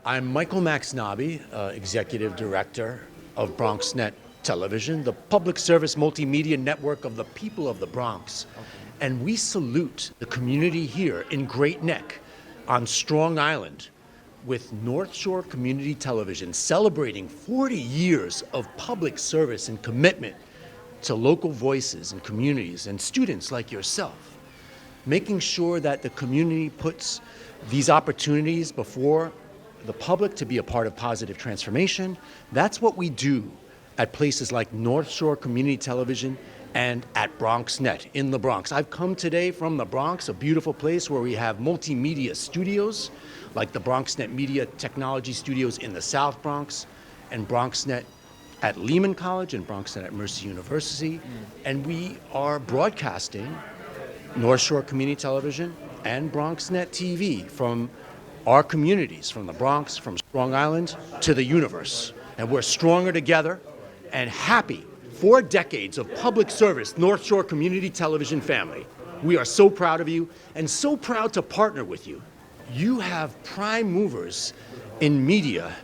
I'm Michael Maxnabi, Executive Director of BronxNet Television, the public service multimedia network of the people of the Bronx. And we salute the community here in Great Neck on Strong Island with North Shore Community Television celebrating 40 years of public service and commitment to local voices and communities and students like yourself, making sure that the community puts these opportunities before the public to be a part of positive transformation. That's what we do at places like North Shore Community Television and at BronxNet in the Bronx. I've come today from the Bronx, a beautiful place where we have multimedia studios like the BronxNet Media Technology Studios in the South Bronx and BronxNet at Lehman College and BronxNet at Mercy University. And we are broadcasting North Shore Community Television and BronxNet TV from our communities, from the Bronx, from Strong Island to the universe. And we're stronger together and happy. 4 decades of public service, North Shore Community Television family. We are so proud of you and so proud to partner with you. You have prime movers in media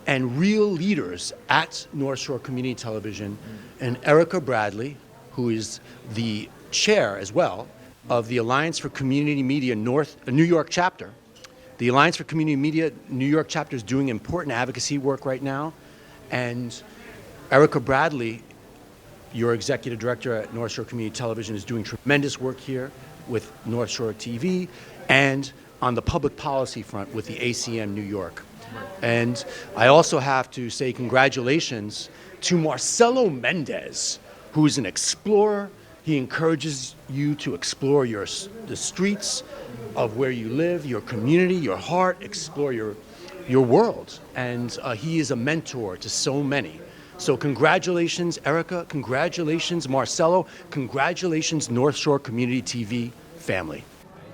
and real leaders at North Shore Community Television, and Erica Bradley, who is the chair as well of the Alliance for Community Media New York chapter. The Alliance for Community Media New York chapter is doing important advocacy work right now, and Erica Bradley, your executive director at North Shore Community Television, is doing tremendous work here with North Shore TV and on the public policy front with the ACM New York. And I also have to say congratulations to Marcelo Mendez, who is an explorer. He encourages you to explore the streets of where you live, your community, your heart, explore your world. And he is a mentor to so many. So congratulations, Erica. Congratulations, Marcelo. Congratulations, North Shore Community TV family.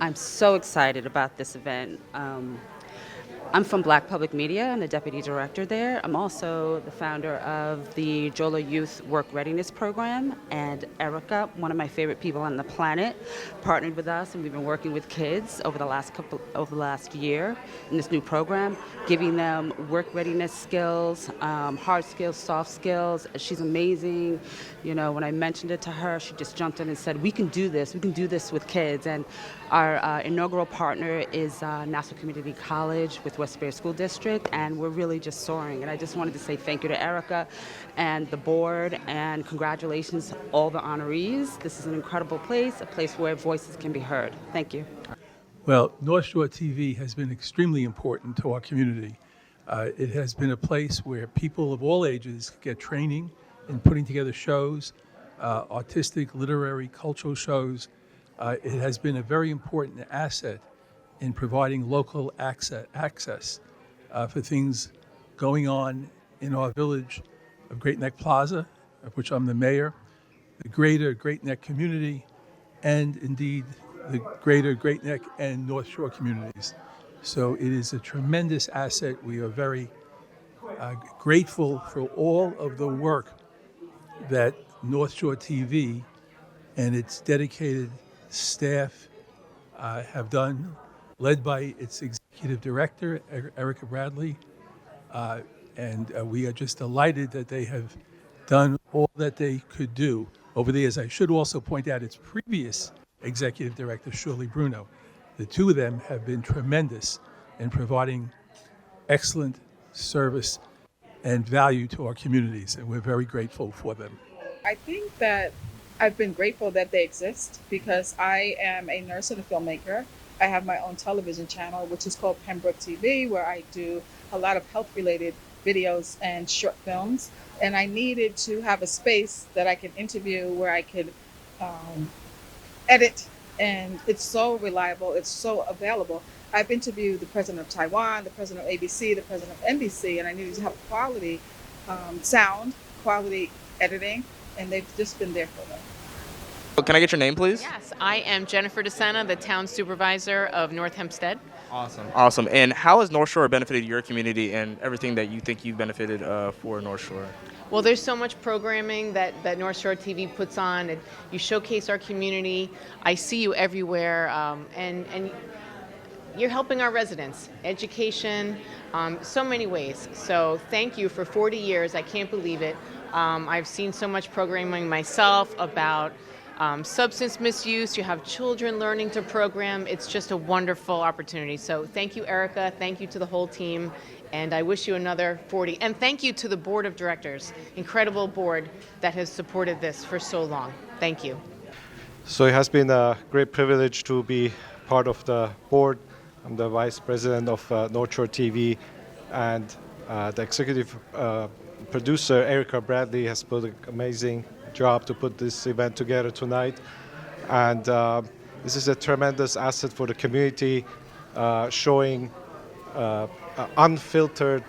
I'm so excited about this event. I'm from Black Public Media. I'm the deputy director there. I'm also the founder of the JOLA Youth Work Readiness Program. And Erica, one of my favorite people on the planet, partnered with us, and we've been working with kids over the last year in this new program, giving them work readiness skills, hard skills, soft skills. She's amazing. You know, when I mentioned it to her, she just jumped in and said, "We can do this. We can do this with kids." And our inaugural partner is Nassau Community College with West Bay School District, and we're really just soaring. And I just wanted to say thank you to Erica and the board, and congratulations to all the honorees. This is an incredible place, a place where voices can be heard. Thank you. Well, North Shore TV has been extremely important to our community. It has been a place where people of all ages get training in putting together shows, artistic, literary, cultural shows. It has been a very important asset in providing local access for things going on in our village of Great Neck Plaza, of which I'm the mayor, the greater Great Neck community, and indeed the greater Great Neck and North Shore communities. So it is a tremendous asset. We are very grateful for all of the work that North Shore TV and its dedicated staff have done, led by its executive director, Erica Bradley. And we are just delighted that they have done all that they could do over the years. I should also point out its previous executive director, Shirley Bruno. The two of them have been tremendous in providing excellent service and value to our communities, and we're very grateful for them. I think that I've been grateful that they exist because I am a nurse and a filmmaker. I have my own television channel, which is called Pembroke TV, where I do a lot of health-related videos and short films. And I needed to have a space that I could interview, where I could edit, and it's so reliable, it's so available. I've interviewed the president of Taiwan, the president of ABC, the president of NBC, and I needed to have quality sound, quality editing, and they've just been there for me. Can I get your name, please? Yes, I am Jennifer DeSena, the town supervisor of North Hempstead. Awesome. And how has North Shore benefited your community and everything that you think you've benefited for North Shore? Well, there's so much programming that North Shore TV puts on, and you showcase our community. I see you everywhere, and you're helping our residents, education, so many ways. So thank you for 40 years. I can't believe it. I've seen so much programming myself about substance misuse. You have children learning to program. It's just a wonderful opportunity. So thank you, Erica. Thank you to the whole team. And I wish you another 40. And thank you to the board of directors, incredible board that has supported this for so long. Thank you. So it has been a great privilege to be part of the board. I'm the vice president of North Shore TV, and the executive producer, Erica Bradley, has put an amazing job to put this event together tonight. And this is a tremendous asset for the community, showing unfiltered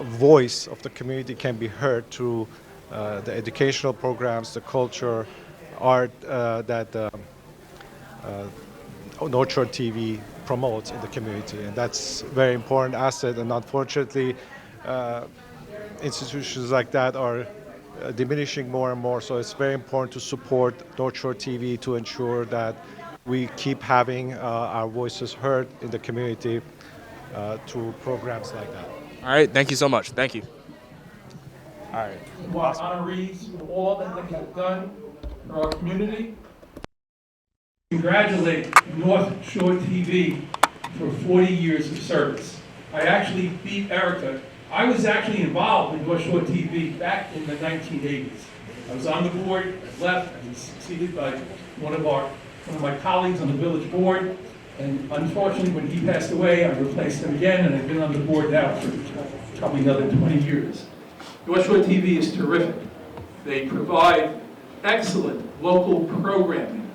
voice of the community can be heard through the educational programs, the culture, art that North Shore TV promotes in the community. And that's a very important asset. And unfortunately, institutions like that are diminishing more and more. So it's very important to support North Shore TV to ensure that we keep having our voices heard in the community through programs like that. All right, thank you so much. Thank you. All right. Well, honorees for all that they have done for our community. Congratulate North Shore TV for 40 years of service. I actually beat Erica. I was actually involved in North Shore TV back in the 1980s. I was on the board, I left, I was succeeded by one of my colleagues on the village board, and unfortunately when he passed away, I replaced him again, and I've been on the board now for probably another 20 years. North Shore TV is terrific. They provide excellent local programming,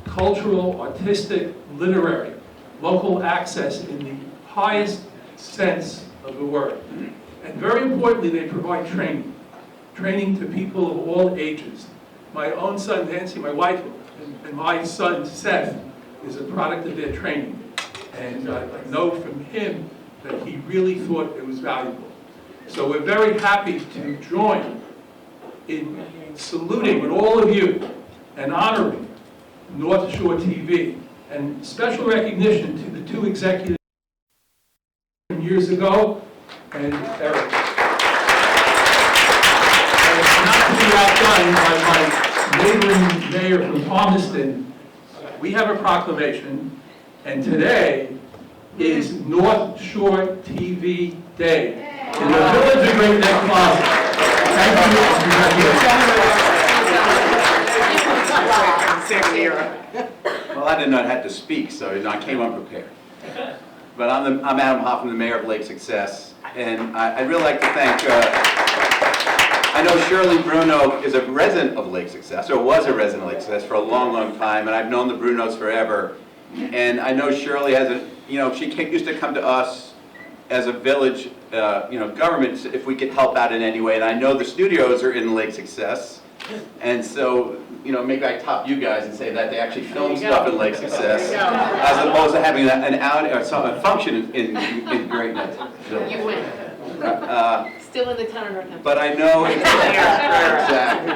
cultural, artistic, literary, local access in the highest sense of the word. And very importantly, they provide training to people of all ages. My own son, Nancy, my wife, and my son, Seth, is a product of their training. And I know from him that he really thought it was valuable. So we're very happy to join in saluting with all of you and honoring North Shore TV. And special recognition to the two executives years ago, and Eric. And not to be outdone by my neighboring mayor from Palmerston, we have a proclamation, and today is North Shore TV Day in the Village of Great Neck Plaza. Thank you and congratulations. Well, I did not have to speak, so I came unprepared. But I'm Adam Hoffman, the mayor of Lake Success, and I'd really like to thank, I know Shirley Bruno is a resident of Lake Success, or was a resident of Lake Success for a long, long time, and I've known the Brunos forever. And I know Shirley has she used to come to us as a village, government if we could help out in any way, and I know the studios are in Lake Success, and so, maybe I top you guys and say that they actually film stuff in Lake Success, as opposed to having a function in Great Neck. You win. Still in the town right now. But I know, exactly.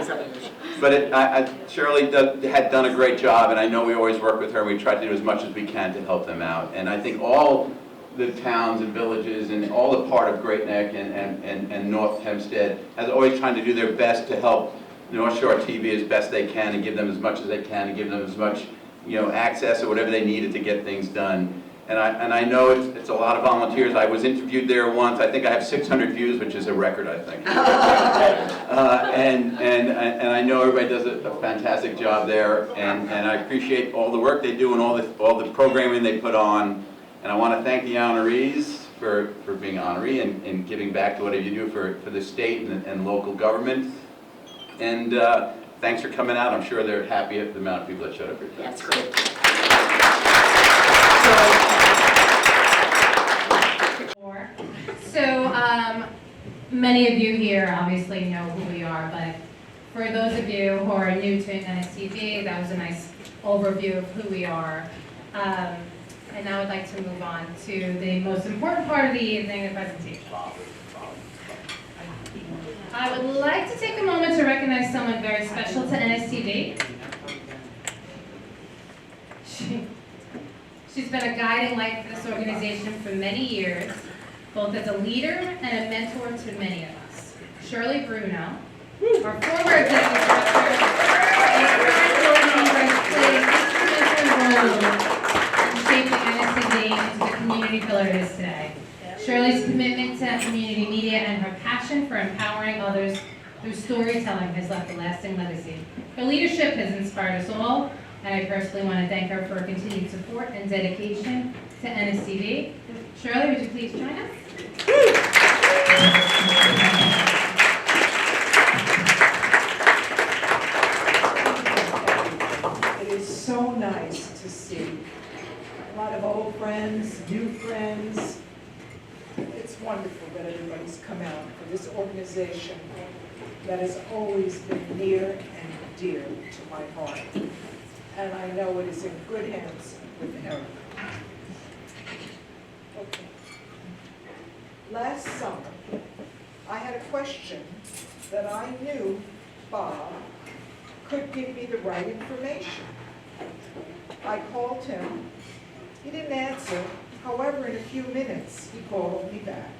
But Shirley had done a great job, and I know we always work with her. We try to do as much as we can to help them out, and I think all the towns and villages and all the part of Great Neck and North Hempstead has always trying to do their best to help North Shore TV as best they can and give them as much as they can and give them as much access or whatever they needed to get things done. And I know it's a lot of volunteers. I was interviewed there once. I think I have 600 views, which is a record, I think. And I know everybody does a fantastic job there, and I appreciate all the work they do and all the programming they put on. And I want to thank the honorees for being honoree and giving back to whatever you do for the state and local government. And thanks for coming out. I'm sure they're happy at the amount of people that showed up here. That's great. So many of you here obviously know who we are, but for those of you who are new to NSTV, that was a nice overview of who we are. And now I'd like to move on to the most important part of the evening, the presentation. I would like to take a moment to recognize someone very special to NSTV. She's been a guiding light for this organization for many years, both as a leader and a mentor to many of us. Shirley Bruno, our former executive director, and current board member, has played an instrumental role in shaping NSCD into the community pillar it is today. Shirley's commitment to community media and her passion for empowering others through storytelling has left a lasting legacy. Her leadership has inspired us all, and I personally want to thank her for her continued support and dedication to NSCD. Shirley, would you please join us? It is so nice to see a lot of old friends, new friends. It's wonderful that everybody's come out for this organization that has always been near and dear to my heart. And I know it is in good hands with Eric. Okay. Last summer, I had a question that I knew Bob could give me the right information. I called him. He didn't answer. However, in a few minutes, he called me back.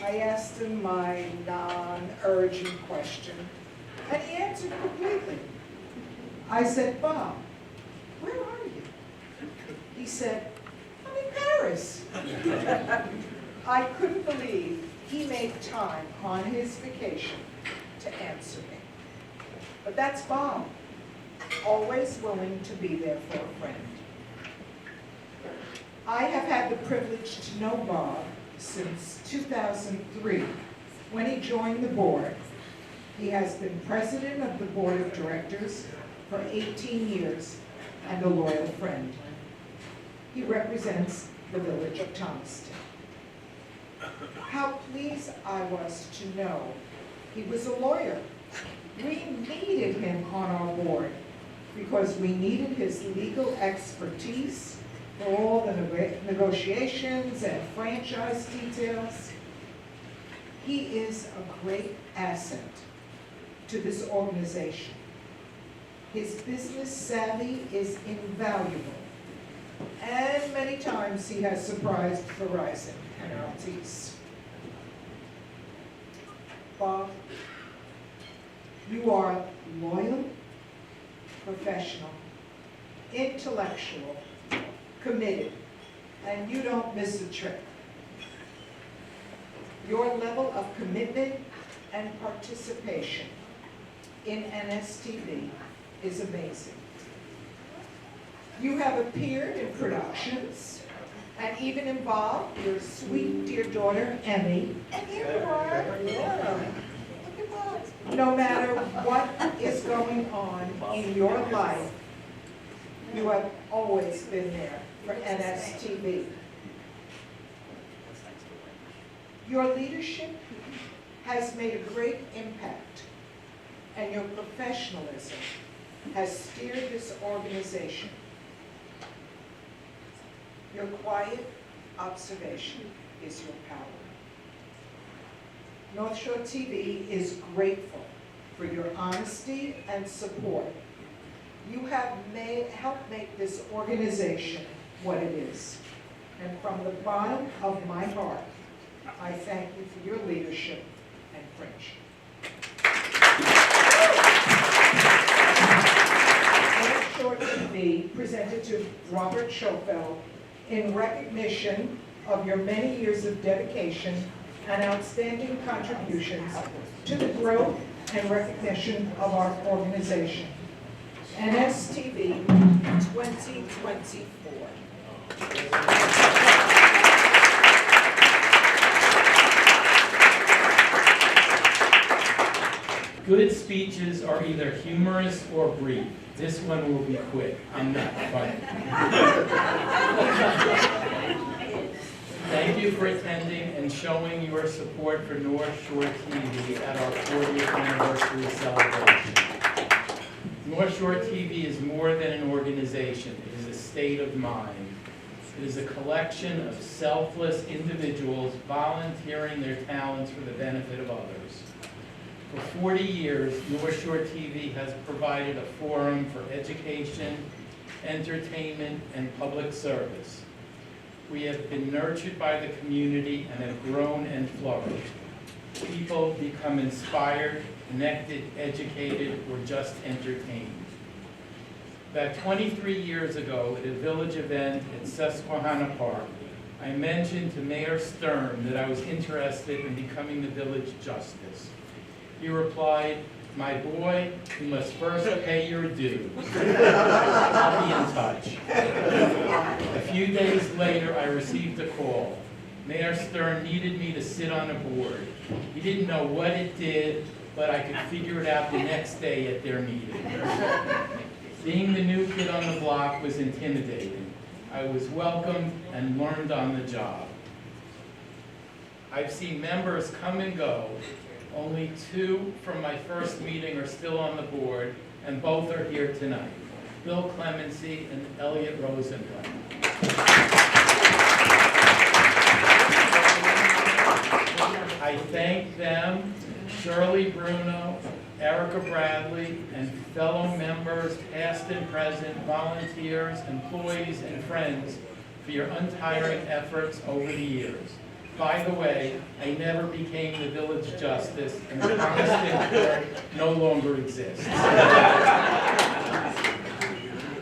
I asked him my non-urgent question, and he answered completely. I said, Bob, where are you? He said, I'm in Paris. I couldn't believe he made time on his vacation to answer me. But that's Bob, always willing to be there for a friend. I have had the privilege to know Bob since 2003, when he joined the board. He has been president of the board of directors for 18 years and a loyal friend. He represents the village of Thomaston. How pleased I was to know he was a lawyer. We needed him on our board because we needed his legal expertise for all the negotiations and franchise details. He is a great asset to this organization. His business savvy is invaluable, and many times he has surprised Verizon and Altice. Bob, you are loyal, professional, intellectual, committed, and you don't miss a trick. Your level of commitment and participation in NSTV is amazing. You have appeared in productions and even involved your sweet dear daughter, Emmy. And here you are. Yeah. Look at that. No matter what is going on in your life, you have always been there for NSTV. Your leadership has made a great impact, and your professionalism has steered this organization. Your quiet observation is your power. North Shore TV is grateful for your honesty and support. You have helped make this organization what it is. And from the bottom of my heart, I thank you for your leadership and friendship. North Shore TV presented to Robert Schofeld in recognition of your many years of dedication and outstanding contributions to the growth and recognition of our organization. NSTV 2024. Good speeches are either humorous or brief. This one will be quick and not funny. Thank you for attending and showing your support for North Shore TV at our 40th anniversary celebration. North Shore TV is more than an organization. It is a state of mind. It is a collection of selfless individuals volunteering their talents for the benefit of others. For 40 years, North Shore TV has provided a forum for education, entertainment, and public service. We have been nurtured by the community and have grown and flourished. People become inspired, connected, educated, or just entertained. About 23 years ago, at a village event at Susquehanna Park, I mentioned to Mayor Stern that I was interested in becoming the village justice. He replied, "My boy, you must first pay your dues. I'll be in touch." A few days later, I received a call. Mayor Stern needed me to sit on a board. He didn't know what it did, but I could figure it out the next day at their meeting. Being the new kid on the block was intimidating. I was welcomed and learned on the job. I've seen members come and go. Only 2 from my first meeting are still on the board, and both are here tonight, Bill Clemency and Elliot Rosenblatt. I thank them, Shirley Bruno, Erica Bradley, and fellow members, past and present, volunteers, employees, and friends for your untiring efforts over the years. By the way, I never became the village justice, and the Coniston Court no longer exists.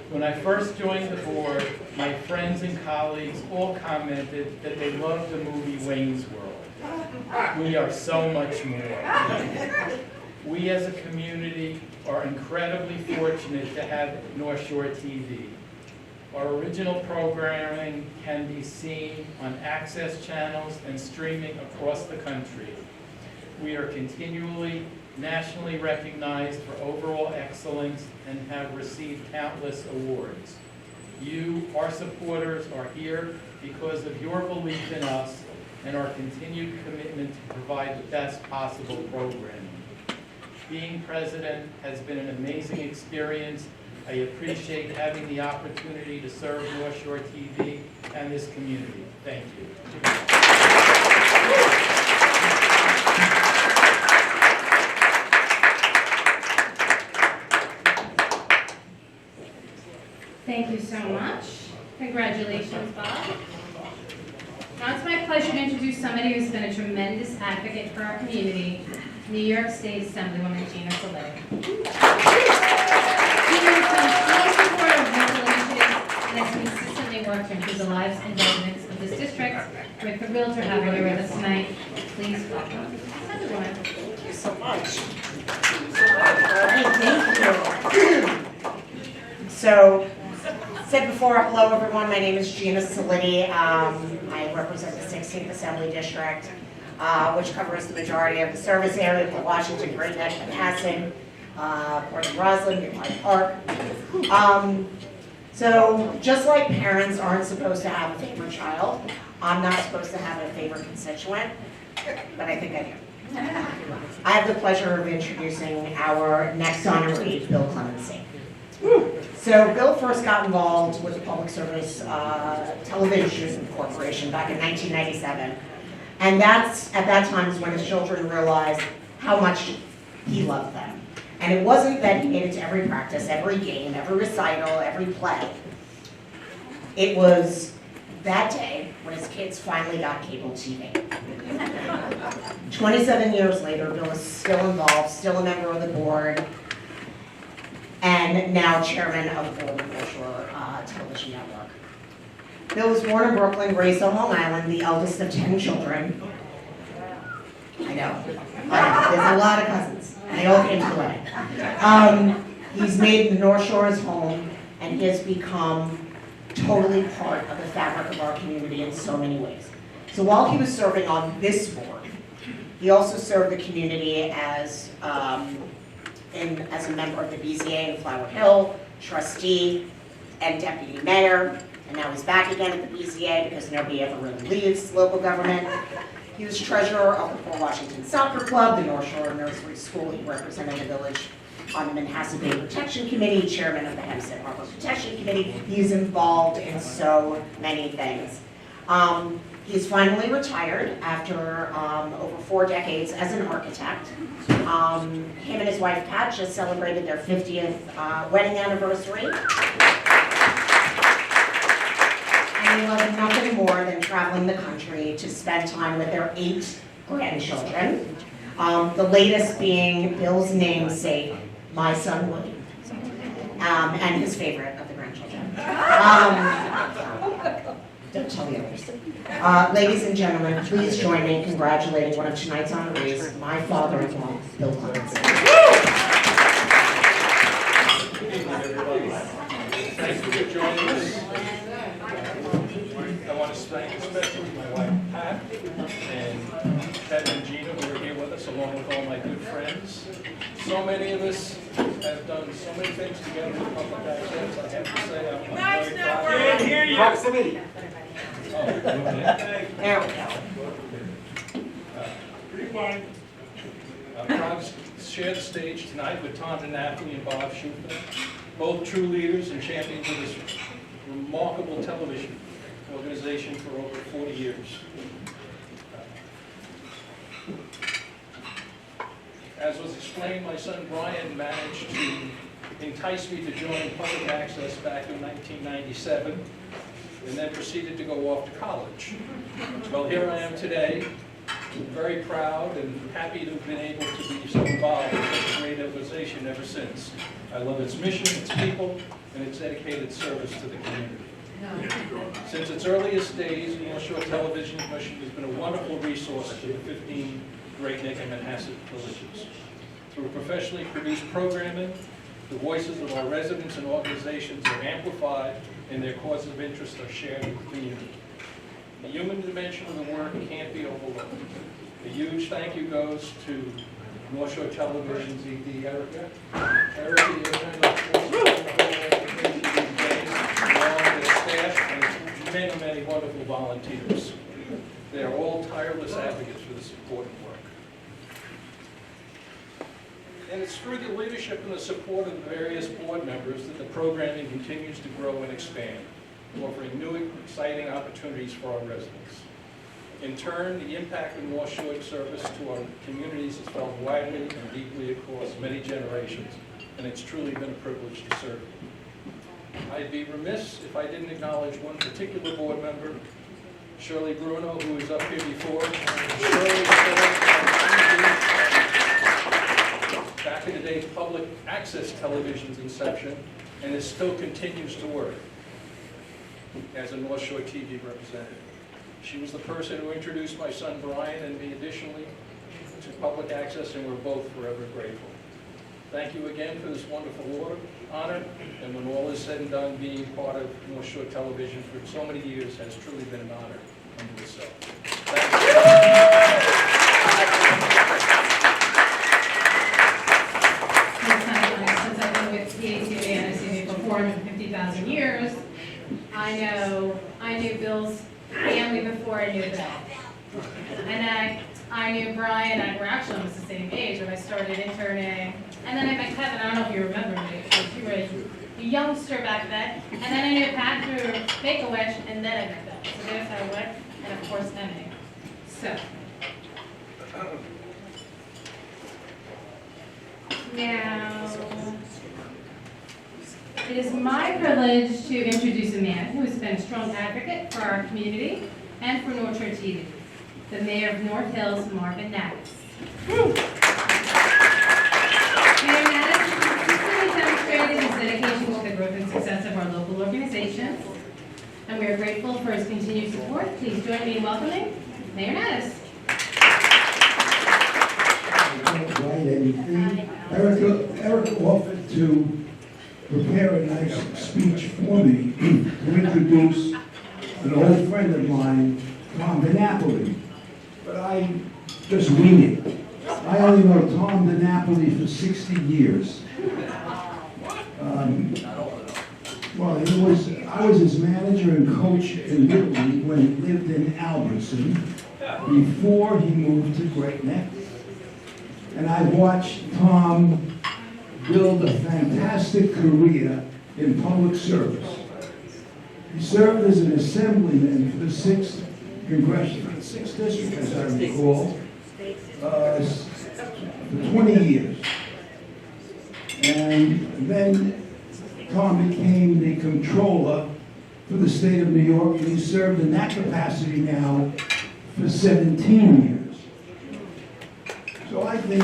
When I first joined the board, my friends and colleagues all commented that they loved the movie Wayne's World. We are so much more. We as a community are incredibly fortunate to have North Shore TV. Our original programming can be seen on access channels and streaming across the country. We are continually nationally recognized for overall excellence and have received countless awards. You, our supporters, are here because of your belief in us and our continued commitment to provide the best possible programming. Being president has been an amazing experience. I appreciate having the opportunity to serve North Shore TV and this community. Thank you. Thank you so much. Congratulations, Bob. Now it's my pleasure to introduce somebody who's been a tremendous advocate for our community, New York State Assemblywoman Gina Saletti. Gina has been a strong supporter of local initiatives and has consistently worked to improve the lives and residents of this district. We're thrilled to have her here with us tonight. Please welcome Assemblywoman. Thank you so much. All right, thank you. So, said before, hello everyone, my name is Gina Saletti. I represent the 16th Assembly District, which covers the majority of the service area of the Washington, Great Neck, Manhasset, Port of Roslyn, Hyde Park. So just like parents aren't supposed to have a favorite child, I'm not supposed to have a favorite constituent, but I think I do. I have the pleasure of introducing our next honoree, Bill Clemency. So Bill first got involved with the Public Service Television Corporation back in 1997. And that's, at that time, is when his children realized how much he loved them. And it wasn't that he made it to every practice, every game, every recital, every play. It was that day when his kids finally got cable TV. 27 years later, Bill is still involved, still a member of the board, and now chairman of the board of North Shore Television Network. Bill was born in Brooklyn, raised on Long Island, the eldest of 10 children. I know. There's a lot of cousins. They all came to the wedding. He's made the North Shore his home, and he has become totally part of the fabric of our community in so many ways. So while he was serving on this board, he also served the community as a member of the BZA in Flower Hill, trustee, and deputy mayor. And now he's back again at the BZA because nobody ever really leaves local government. He was treasurer of the Port Washington Soccer Club, the North Shore Nursery School. He represented the village on the Manhasset Bay Protection Committee, chairman of the Hempstead Harbor Protection Committee. He's involved in so many things. He's finally retired after over 4 decades as an architect. Him and his wife Pat just celebrated their 50th wedding anniversary. They love nothing more than traveling the country to spend time with their 8 grandchildren. The latest being Bill's namesake, my son Woody, and his favorite of the grandchildren. Don't tell the others. Ladies and gentlemen, please join me in congratulating one of tonight's honorees, my father-in-law, Bill Clemens. Good evening, everybody. Thank you for joining us. I want to thank especially my wife, Pat, and Kevin and Gina, who are here with us, along with all my good friends. So many of us have done so many things together with public access. I have to say, I'm very proud. Can't hear you. Proximity. Oh, okay. There we go. I'm proud to share the stage tonight with Tom DiNapoli and Bob Schuster, both true leaders and champions of this remarkable television organization for over 40 years. As was explained, my son Brian managed to entice me to join public access back in 1997, and then proceeded to go off to college. Well, here I am today, very proud and happy to have been able to be so involved in such a great organization ever since. I love its mission, its people, and its dedicated service to the community. Since its earliest days, North Shore Television's mission has been a wonderful resource to the 15 Great Neck and Manhasset villages. Through professionally produced programming, the voices of our residents and organizations are amplified and their causes of interest are shared with the community. The human dimension of the work can't be overlooked. A huge thank you goes to North Shore Television's ED Erica. Erica, you're kind of along with their staff and many wonderful volunteers. They are all tireless advocates for this important work. And it's through the leadership and the support of the various board members that the programming continues to grow and expand, offering new exciting opportunities for our residents. In turn, the impact of North Shore service to our communities is felt widely and deeply across many generations, and it's truly been a privilege to serve you. I'd be remiss if I didn't acknowledge one particular board member, Shirley Bruno, who was up here before. Shirley served back in the day public access television's inception, and it still continues to work as a North Shore TV representative. She was the person who introduced my son Brian and me additionally to public access, and we're both forever grateful. Thank you again for this wonderful honor, and when all is said and done, being part of North Shore Television for so many years has truly been an honor unto itself. Thank you. Since I've been with PATV and ICV for 450,000 years, I knew Bill's family before I knew Bill. And I knew Brian, and we're actually almost the same age when I started interning. And then I met Kevin, I don't know if you remember me, because you were a youngster back then. And then I knew Pat through Make-A-Wish, and then I met Bill. So there's how it went, and of course Emmy. So. Now, it is my privilege to introduce a man who has been a strong advocate for our community and for North Shore TV, the Mayor of North Hills, Marvin Natus. Mayor Natus has consistently demonstrated his dedication to the growth and success of our local organizations, and we are grateful for his continued support. Please join me in welcoming Mayor Natus. Erica offered to prepare a nice speech for me to introduce an old friend of mine, Tom DiNapoli. But I just wing it. I only know Tom DiNapoli for 60 years. Well, I was his manager and coach in Little League when he lived in Albertson before he moved to Great Neck. And I watched Tom build a fantastic career in public service. He served as an assemblyman for the 6th District, as I recall, for 20 years. And then Tom became the controller for the state of New York, and he's served in that capacity now for 17 years. So I think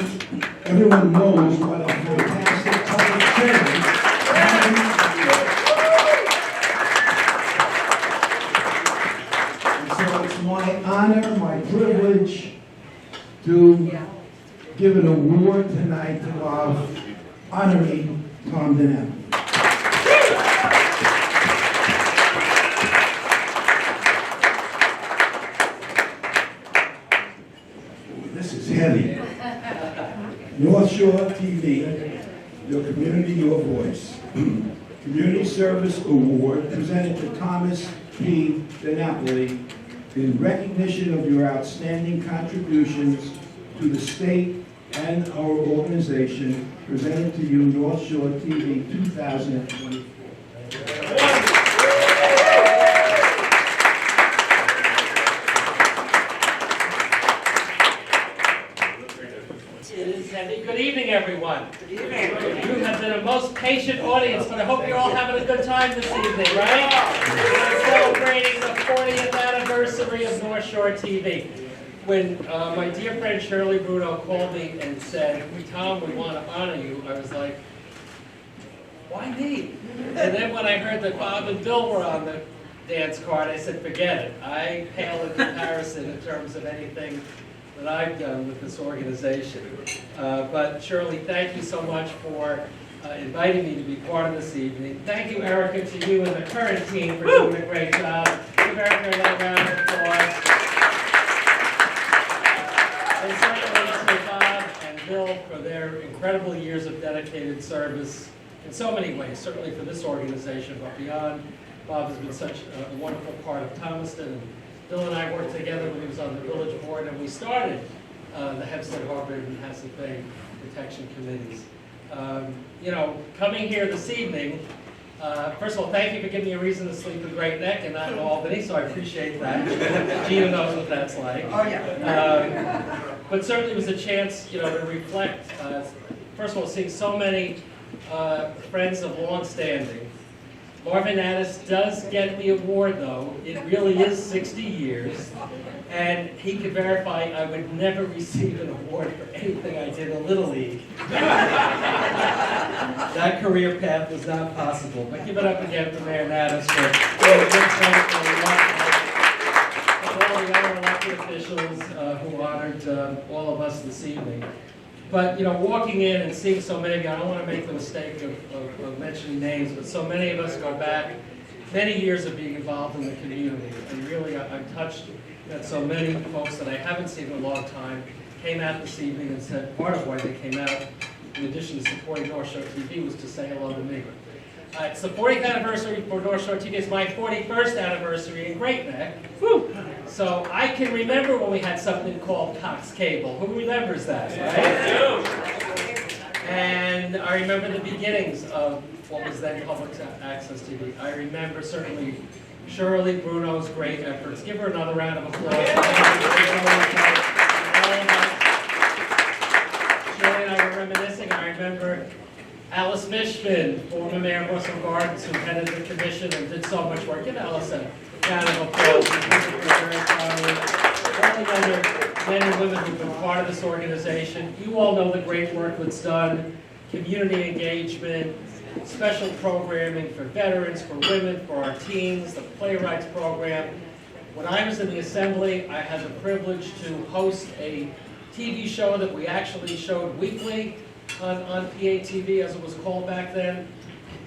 everyone knows what a fantastic public servant. And so it's my honor, my privilege to give an award tonight to our honoree, Tom Denham. This is heavy. North Shore TV, your community, your voice. Community Service Award presented to Thomas P. DiNapoli in recognition of your outstanding contributions to the state and our organization, presented to you, North Shore TV 2024. It is heavy. Good evening, everyone. Good evening. You have been a most patient audience, but I hope you're all having a good time this evening, right? We're celebrating the 40th anniversary of North Shore TV. When my dear friend Shirley Bruno called me and said, Tom, we want to honor you, I was like, why me? And then when I heard that Bob and Bill were on the dance card, I said, forget it. I pale in comparison in terms of anything that I've done with this organization. But Shirley, thank you so much for inviting me to be part of this evening. Thank you, Erica, to you and the current team for doing a great job. Give Erica another round of applause. And certainly to Bob and Bill for their incredible years of dedicated service in so many ways, certainly for this organization, but beyond. Bob has been such a wonderful part of Thomaston, and Bill and I worked together when he was on the village board, and we started the Hempstead, Harvard, and Hessex Bay protection committees. You know, coming here this evening, first of all, thank you for giving me a reason to sleep in Great Neck and not in Albany, so I appreciate that. Gina knows what that's like. Oh, yeah. But certainly it was a chance, you know, to reflect. First of all, seeing so many friends of long standing. Marvin Addis does get the award, though. It really is 60 years. And he could verify I would never receive an award for anything I did in Little League. That career path was not possible. But give it up again for Mayor Addis for doing a good job for all the other elected officials who honored all of us this evening. But, you know, walking in and seeing so many of you, I don't want to make the mistake of mentioning names, but so many of us go back many years of being involved in the community. And really, I'm touched that so many folks that I haven't seen in a long time came out this evening and said part of why they came out, in addition to supporting North Shore TV, was to say hello to me. It's the 40th anniversary for North Shore TV. It's my 41st anniversary in Great Neck. Woo! So I can remember when we had something called Cox Cable. Who remembers that, right? And I remember the beginnings of what was then public access TV. I remember certainly Shirley Bruno's great efforts. Give her another round of applause. Shirley and I were reminiscing. I remember Alice Mishman, former mayor of Russell Gardens, who headed the commission and did so much work. Give Alice a round of applause. All the other men and women who've been part of this organization. You all know the great work that's done, community engagement, special programming for veterans, for women, for our teens, the Playwrights program. When I was in the Assembly, I had the privilege to host a TV show that we actually showed weekly on PATV, as it was called back then.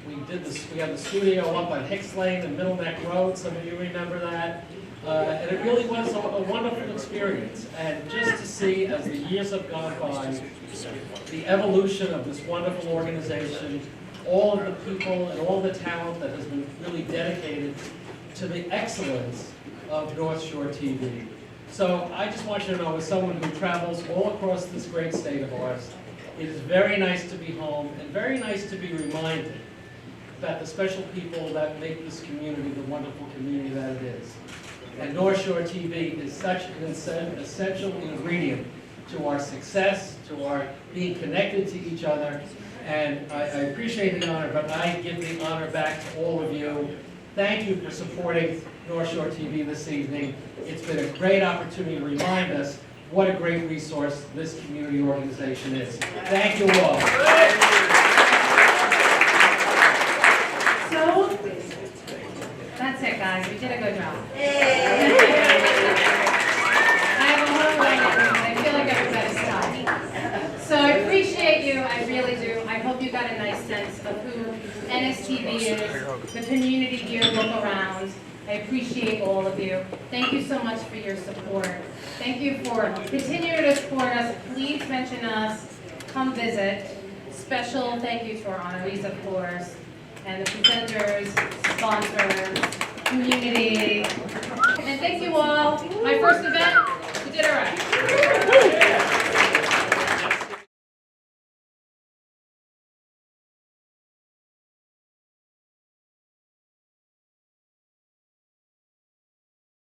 We did this. We had the studio up on Hicks Lane and Middle Neck Road. Some of you remember that. And it really was a wonderful experience. And just to see, as the years have gone by, the evolution of this wonderful organization, all of the people and all the talent that has been really dedicated to the excellence of North Shore TV. So I just want you to know, as someone who travels all across this great state of ours, it is very nice to be home and very nice to be reminded about the special people that make this community the wonderful community that it is. And North Shore TV is such an essential ingredient to our success, to our being connected to each other. And I appreciate the honor, but I give the honor back to all of you Thank you for supporting North Shore TV this evening. It's been a great opportunity to remind us what a great resource this community organization is. Thank you all. So, that's it, guys. We did a good job. I have a whole line, and I feel like everybody's tired. So I appreciate you. I really do. I hope you got a nice sense of who NSTV is, the community here, look around. I appreciate all of you. Thank you so much for your support. Thank you for continuing to support us. Please mention us. Come visit. Special thank you to our honorees, of course, and the presenters, sponsors, community. And thank you all. My first event, you did all right.